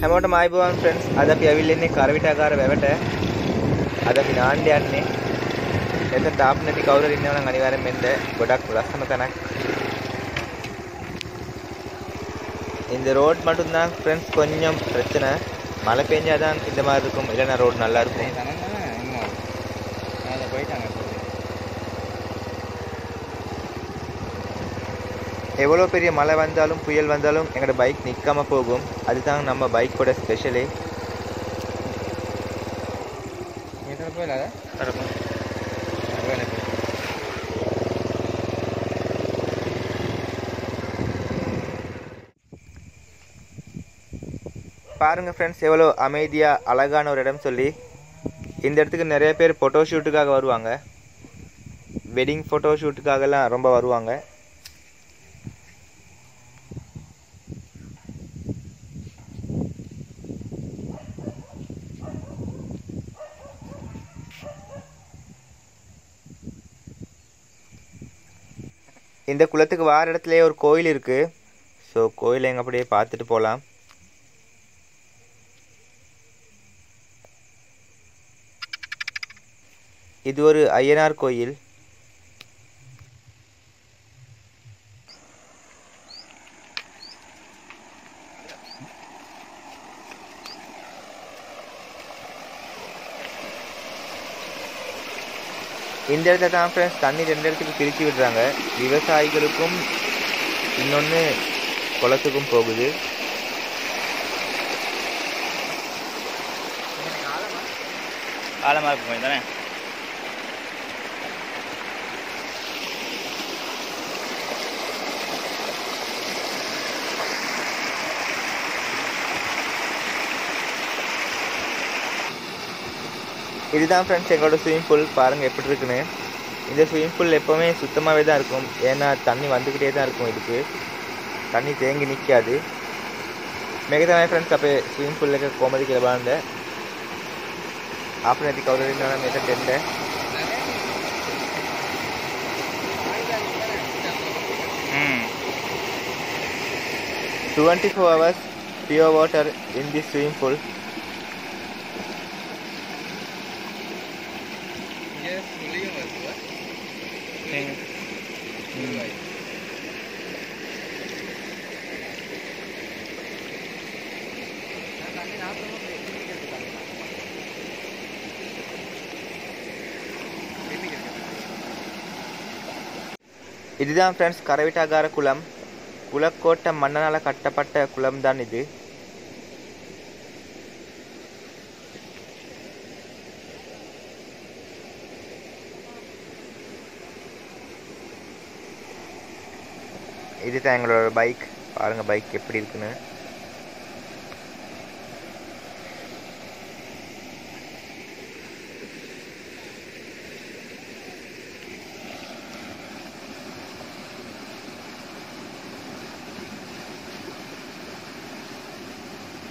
හැමෝටම ආයිබෝවන් ෆ්‍රෙන්ඩ්ස්. අද අපි ඇවිල්ලා ඉන්නේ කරවිටාගාර වැවට. අද අපි නාන්න යන්නේ. එතන තාප් නැති කවුරු හරි ඉන්නවනම් අනිවාර්යෙන් මෙන්න ගොඩක් ලස්සන තැනක්. இந்த ரோட் மட்டும் தான் ஃப்ரெண்ட்ஸ் கொஞ்சம் பிரச்சனை. மழை பெஞ்சாதான் இந்த மாதிரி இருக்கும், இல்லைன்னா ரோடு நல்லா இருக்கும். எவ்வளோ பெரிய மழை வந்தாலும் புயல் வந்தாலும் எங்களோட பைக் நிற்காம போகும். அதுதான் நம்ம பைக்கோட ஸ்பெஷலே. பாருங்க ஃப்ரெண்ட்ஸ், எவ்வளோ அமைதியாக அழகான ஒரு இடம் சொல்லி. இந்த இடத்துக்கு நிறைய பேர் ஃபோட்டோ ஷூட்டுக்காக வருவாங்க. வெட்டிங் ஃபோட்டோ ஷூட்டுக்காகலாம் ரொம்ப வருவாங்க. இந்த குளத்துக்கு வார இடத்துலேயே ஒரு கோயில் இருக்குது. ஸோ கோயிலை எங்கே அப்படியே பார்த்துட்டு போகலாம். இது ஒரு ஐயனார் கோயில். இந்த இடத்துல தான் ஃப்ரெண்ட்ஸ் தண்ணி ரெண்டு இடத்துக்கு பிரித்து விடுறாங்க. விவசாயிகளுக்கும் இன்னொன்று குளத்துக்கும் போகுது. ஆழமாக இருக்கும் தானே. இதுதான் ஃப்ரெண்ட்ஸ் எங்களோட ஸ்விம்மிங் பூல். பாருங்கள் எப்படி இருக்குன்னு. இந்த ஸ்விம்மிங் பூல் எப்போவுமே சுத்தமாகவே தான் இருக்கும். ஏன்னா தண்ணி வந்துக்கிட்டே தான் இருக்கும். இதுக்கு தண்ணி தேங்கி நிற்காது. மிகதா ஃப்ரெண்ड्स අපේ ස්විමින් pool එක කොහමද කියලා බලන්න. આપણે නැති කවුරු ඉන්නවා නම් මෙතනට එන්න. 24 hours pure water in this swimming pool. இதுதான் ஃப்ரெண்ட்ஸ் கரவிட்டாகார குளம். குளக்கோட்டை மன்னனால் கட்டப்பட்ட குளம் தான் இது. இதுதான் எங்களோட பைக். பாருங்கள் பைக் எப்படி இருக்குன்னு.